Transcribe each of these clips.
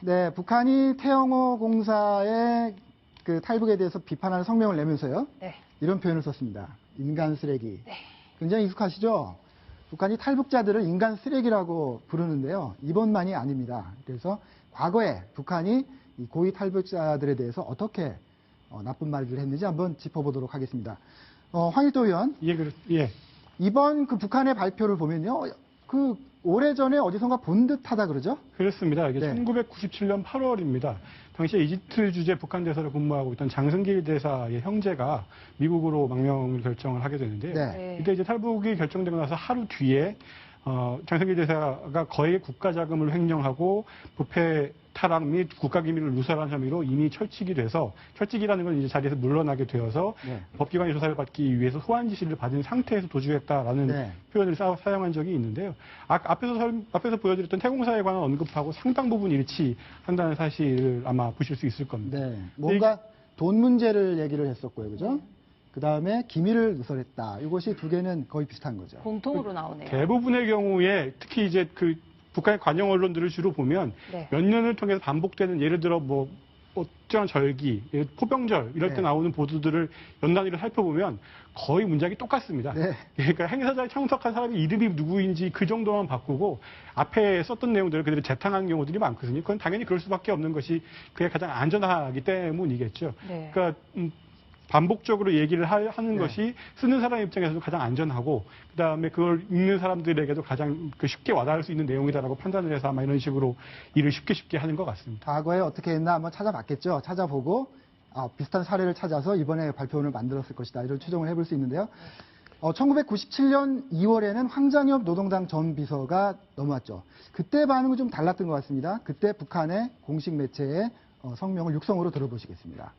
네, 북한이 태영호 공사의 그 탈북에 대해서 비판하는 성명을 내면서요. 네. 이런 표현을 썼습니다. 인간 쓰레기. 네. 굉장히 익숙하시죠? 북한이 탈북자들을 인간 쓰레기라고 부르는데요. 이번만이 아닙니다. 그래서 과거에 북한이 이 고위 탈북자들에 대해서 어떻게 나쁜 말들을 했는지 한번 짚어보도록 하겠습니다. 황일도 의원. 예. 이번 그 북한의 발표를 보면요. 그 오래전에 어디선가 본 듯하다 그러죠? 그렇습니다. 이게 네. 1997년 8월입니다. 당시에 이집트 주재 북한 대사를 근무하고 있던 장승길 대사의 형제가 미국으로 망명을 결정을 하게 되는데요. 네. 이때 이제 탈북이 결정되고 나서 하루 뒤에 장승길 대사가 거액의 국가 자금을 횡령하고 부패 타락 및 국가기밀을 누설한 혐의로 이미 철칙이 돼서, 철칙이라는 건 이제 자리에서 물러나게 되어서 네. 법기관의 조사를 받기 위해서 소환 지시를 받은 상태에서 도주했다라는 네. 표현을 사용한 적이 있는데요. 앞에서 보여드렸던 태공사에 관한 언급하고 상당 부분 일치한다는 사실을 아마 보실 수 있을 겁니다. 네. 뭔가 돈 문제를 얘기를 했었고요. 그죠? 그 다음에 기밀을 누설했다. 이것이 두 개는 거의 비슷한 거죠. 공통으로 나오네요. 대부분의 경우에 특히 이제 그 북한의 관영 언론들을 주로 보면 네. 몇 년을 통해서 반복되는, 예를 들어 뭐 어쩌한 절기, 포병절 이럴 때 네. 나오는 보도들을 연단위를 살펴보면 거의 문장이 똑같습니다. 네. 그러니까 행사자에 참석한 사람이 이름이 누구인지 그 정도만 바꾸고 앞에 썼던 내용들을 그대로 재탕한 경우들이 많거든요. 그건 당연히 그럴 수밖에 없는 것이 그게 가장 안전하기 때문이겠죠. 네. 그러니까 반복적으로 얘기를 하는 네. 것이 쓰는 사람 입장에서도 가장 안전하고, 그다음에 그걸 읽는 사람들에게도 가장 쉽게 와닿을 수 있는 내용이다라고 판단을 해서 아마 이런 식으로 일을 쉽게 하는 것 같습니다. 과거에 어떻게 했나 한번 찾아봤겠죠. 찾아보고 비슷한 사례를 찾아서 이번에 발표문을 만들었을 것이다. 이런 추정을 해볼 수 있는데요. 1997년 2월에는 황장엽 노동당 전 비서가 넘어왔죠. 그때 반응은 좀 달랐던 것 같습니다. 그때 북한의 공식 매체의 성명을 육성으로 들어보시겠습니다.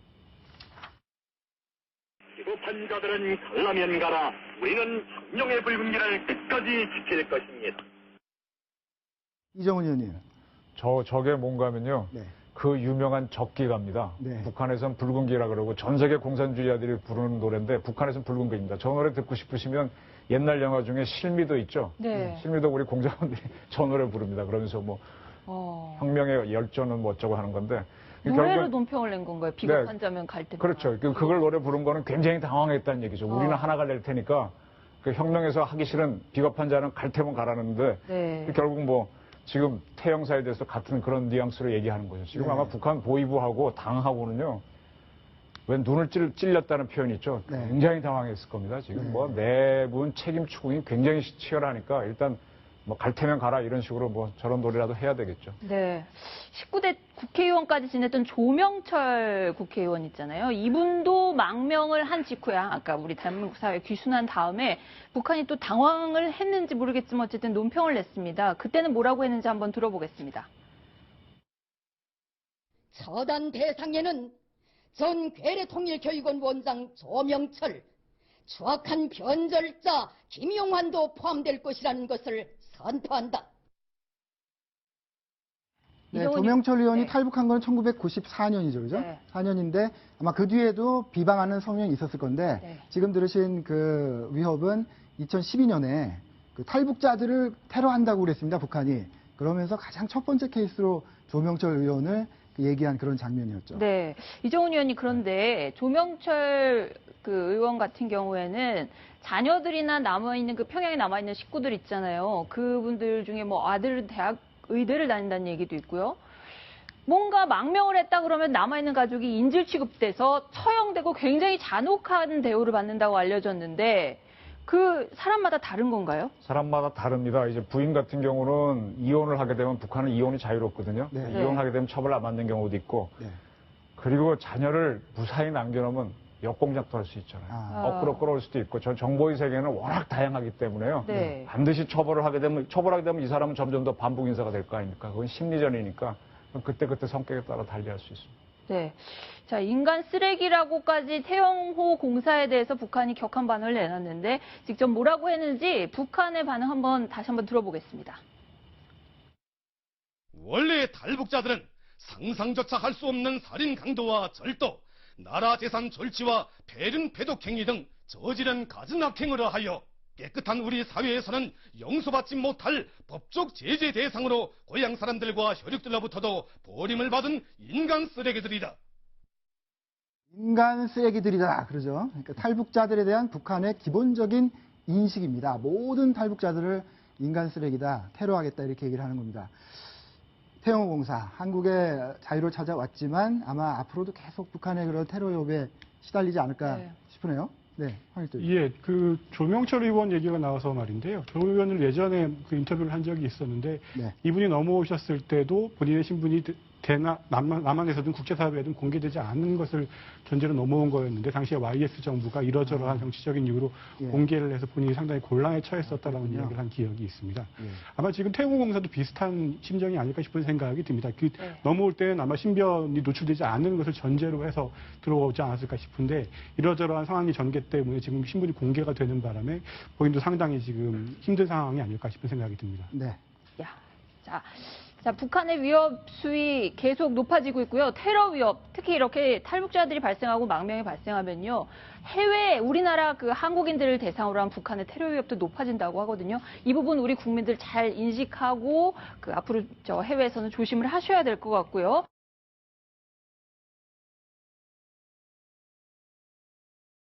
비겁한 자들은 가려면 가라. 우리는 혁명의 불금기를 끝까지 지킬 것입니다. 이정훈 의원님. 저게 뭔가면요. 네. 그 유명한 적기가입니다. 네. 북한에선 붉은기라 그러고 전 세계 공산주의자들이 부르는 노래인데 북한에선 붉은기입니다. 저 노래 듣고 싶으시면 옛날 영화 중에 실미도 있죠. 네. 실미도 우리 공작원들이 저 노래 부릅니다. 그러면서 뭐 혁명의 열전은 뭐 어쩌고 하는 건데. 노래로 결국, 논평을 낸 건가요? 비겁한 네. 자면 갈 때. 그렇죠. 그걸 노래 부른 거는 굉장히 당황했다는 얘기죠. 우리는 하나가 될 테니까 그 혁명에서 하기 싫은 비겁한 자는 갈 테면 가라는데 네. 결국 뭐 지금 태영사에 대해서 같은 그런 뉘앙스로 얘기하는 거죠. 지금 네. 아마 북한 보위부하고 당하고는요. 왜 눈을 찔렸다는 표현이 있죠. 네. 굉장히 당황했을 겁니다. 지금 네. 뭐 내분 책임 추궁이 굉장히 치열하니까 일단 뭐 갈 테면 가라 이런 식으로 뭐 저런 노래라도 해야 되겠죠. 네. 19대 국회의원까지 지냈던 조명철 국회의원 있잖아요. 이분도 망명을 한 직후야. 아까 우리 대한민국 사회에 귀순한 다음에 북한이 또 당황을 했는지 모르겠지만 어쨌든 논평을 냈습니다. 그때는 뭐라고 했는지 한번 들어보겠습니다. 처단 대상에는 전 괴뢰통일교육원 원장 조명철, 추악한 변절자 김용환도 포함될 것이라는 것을 선포한다. 네, 조명철 의원이 네. 탈북한 건 1994년이죠, 그죠? 네. 4년인데 아마 그 뒤에도 비방하는 성명이 있었을 건데 네. 지금 들으신 그 위협은 2012년에 그 탈북자들을 테러한다고 그랬습니다, 북한이. 그러면서 가장 첫 번째 케이스로 조명철 의원을 얘기한 그런 장면이었죠. 네. 이정훈 의원이 그런데 조명철 그 의원 같은 경우에는 자녀들이나 남아있는 그 평양에 남아있는 식구들 있잖아요. 그분들 중에 뭐 아들은 대학 의대를 다닌다는 얘기도 있고요. 뭔가 망명을 했다 그러면 남아있는 가족이 인질 취급돼서 처형되고 굉장히 잔혹한 대우를 받는다고 알려졌는데 그 사람마다 다른 건가요? 사람마다 다릅니다. 이제 부인 같은 경우는 이혼을 하게 되면 북한은 이혼이 자유롭거든요. 네. 이혼하게 되면 처벌 안 받는 경우도 있고 네. 그리고 자녀를 무사히 남겨놓으면 역공작도 할 수 있잖아요. 거꾸로 끌어올 수도 있고 전 정보의 세계는 워낙 다양하기 때문에요. 네. 반드시 처벌하게 되면 이 사람은 점점 더 반복 인사가 될 거 아닙니까? 그건 심리전이니까 그때 성격에 따라 달리할 수 있습니다. 네. 자, 인간 쓰레기라고까지 태영호 공사에 대해서 북한이 격한 반응을 내놨는데 직접 뭐라고 했는지 북한의 반응 다시 한번 들어보겠습니다. 원래 탈북자들은 상상조차 할 수 없는 살인 강도와 절도, 나라 재산 졸지와 배른 배독 행위 등 저지른 가증 악행으로 하여 깨끗한 우리 사회에서는 용서받지 못할 법적 제재 대상으로 고향 사람들과 혈육들로부터도 버림을 받은 인간 쓰레기들이다. 인간 쓰레기들이다 그러죠. 그러니까 탈북자들에 대한 북한의 기본적인 인식입니다. 모든 탈북자들을 인간 쓰레기다, 테러하겠다 이렇게 얘기를 하는 겁니다. 태영호 공사, 한국의 자유를 찾아왔지만 아마 앞으로도 계속 북한의 그런 테러 위협에 시달리지 않을까 싶으네요. 네, 황일도. 예, 그 조명철 의원 얘기가 나와서 말인데요. 조 의원을 예전에 그 인터뷰를 한 적이 있었는데 네. 이분이 넘어오셨을 때도 본인의 신분이 남한에서든 국제사회에든 공개되지 않은 것을 전제로 넘어온 거였는데 당시에 YS 정부가 이러저러한 정치적인 이유로 예. 공개를 해서 본인이 상당히 곤란에 처했었다라는 이야기를 한 기억이 있습니다. 예. 아마 지금 태국공사도 비슷한 심정이 아닐까 싶은 생각이 듭니다. 넘어올 때는 아마 신변이 노출되지 않는 것을 전제로 해서 들어오지 않았을까 싶은데 이러저러한 상황이 전개 때문에 지금 신분이 공개가 되는 바람에 본인도 상당히 지금 힘든 상황이 아닐까 싶은 생각이 듭니다. 네. 자, 북한의 위협 수위 계속 높아지고 있고요. 테러 위협, 특히 이렇게 탈북자들이 발생하고 망명이 발생하면요. 해외, 우리나라 그 한국인들을 대상으로 한 북한의 테러 위협도 높아진다고 하거든요. 이 부분 우리 국민들 잘 인식하고 그 앞으로 저 해외에서는 조심을 하셔야 될 것 같고요.